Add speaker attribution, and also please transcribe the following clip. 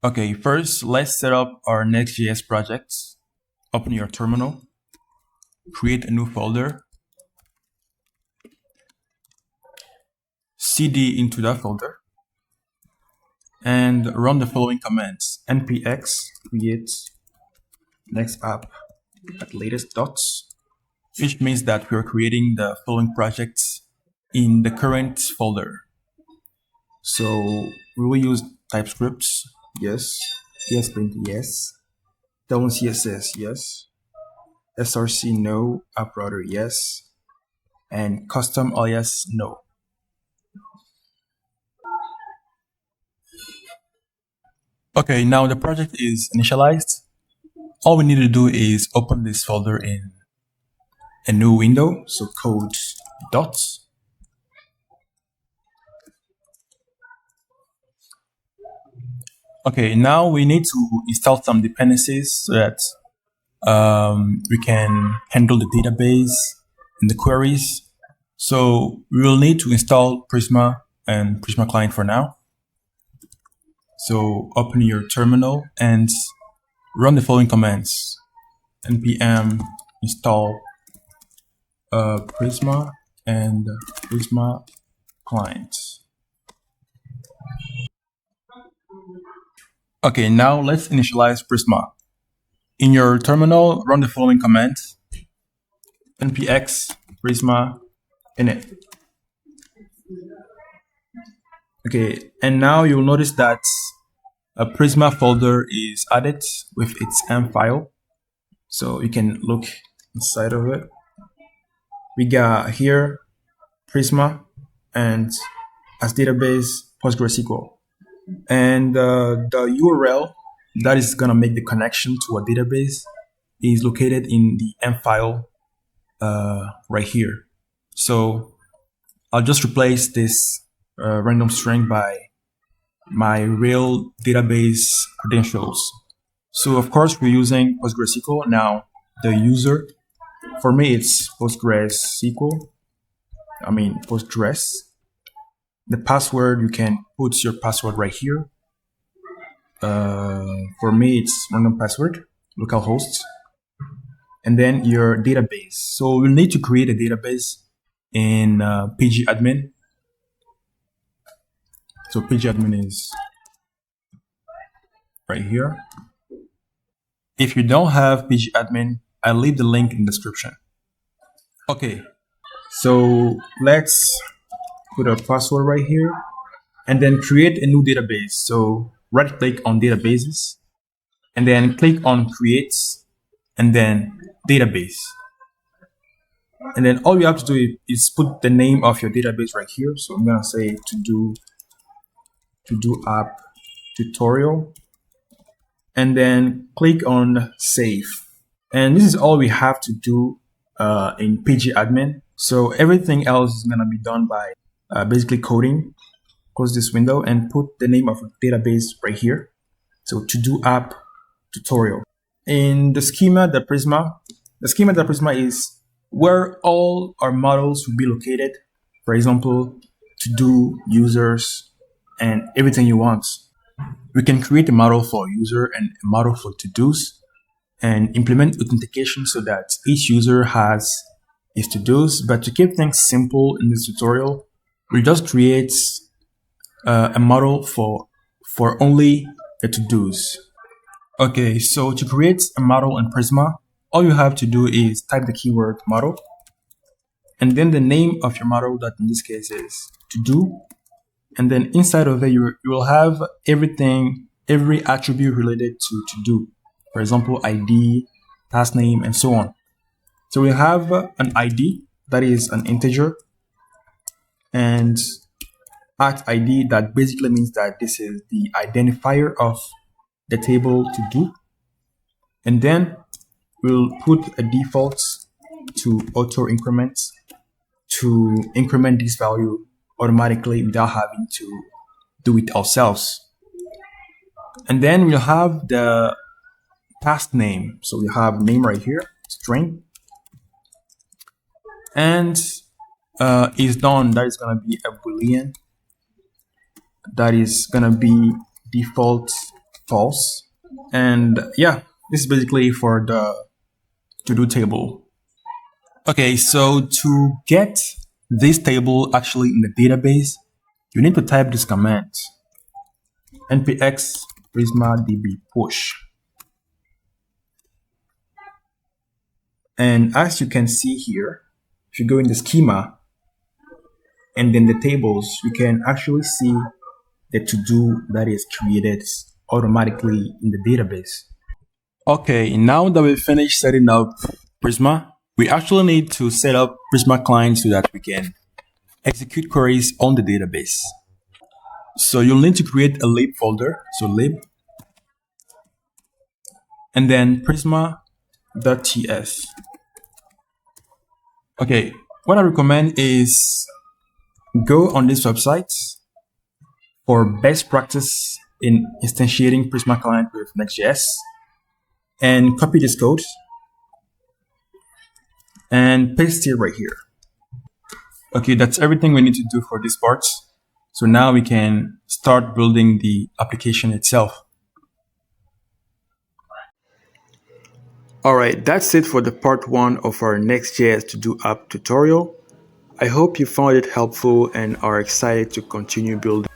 Speaker 1: Okay, first let's set up our NextJS project. Open your terminal, create a new folder, cd into that folder, and run the following commands: npx create next app at latest dots, which means that we're creating the following projects in the current folder. So we will use TypeScript, yes, ESLint, yes, CSS, yes, src, no, app router, yes, and custom alias, no. Okay, now the project is initialized. All we need to do is open this folder in a new window, so code dots. Okay, now we need to install some dependencies so that we can handle the database and the queries. So we will need to install Prisma and Prisma Client for now. So open your terminal and run the following commands: npm install Prisma and Prisma Client. Okay, now let's initialize Prisma. In your terminal, run the following command: npx Prisma init. Okay, and now you'll notice that a Prisma folder is added with its M file. So you can look inside of it. We got here Prisma and as database PostgreSQL. And the URL that is gonna make the connection to a database is located in the M file right here. So I'll just replace this random string by my real database credentials. So of course we're using PostgreSQL. Now the user, for me it's Postgres. The password, you can put your password right here. For me it's random password, localhost, and then your database. So we'll need to create a database in pgadmin. So pgadmin is right here. If you don't have pgadmin, I'll leave the link in the description. Okay, so let's put a password right here and then create a new database. So right click on databases and then click on create and then database. And then all you have to do is put the name of your database right here. So I'm gonna say to do app tutorial, and then click on save. And this is all we have to do in pgadmin. So everything else is gonna be done by basically coding. Close this window and put the name of a database right here. So to do app tutorial. In the schema, the Prisma is where all our models will be located. For example, to do users and everything you want. We can create a model for user and a model for to-dos and implement authentication so that each user has his to-dos. But to keep things simple in this tutorial, we'll just create a model for only the to-dos. Okay, so to create a model in Prisma, all you have to do is type the keyword model and then the name of your model, that in this case is to do. And then inside of it, you will have every attribute related to do. For example, ID, task name, and so on. So we have an ID that is an integer, and @ID that basically means that this is the identifier of the table to do. And then we'll put a default to auto increment to increment this value automatically without having to do it ourselves. And then we'll have the task name. So we have name right here, string, and is done. That is gonna be a boolean. That is gonna be default false. And yeah, this is basically for the to-do table. Okay, so to get this table actually in the database, you need to type this command, npx prisma-db push. And as you can see here, if you go in the schema and then the tables, you can actually see the to-do that is created automatically in the database. Okay, now that we've finished setting up Prisma, we actually need to set up Prisma client so that we can execute queries on the database. So you'll need to create a lib folder, so lib, and then prisma.ts. Okay, what I recommend is go on this website for best practice in instantiating Prisma client with NextJS and copy this code and paste it right here. Okay, that's everything we need to do for this part. So now we can start building the application itself. Alright, that's it for the part 1 of our NextJS to-do app tutorial. I hope you found it helpful and are excited to continue building.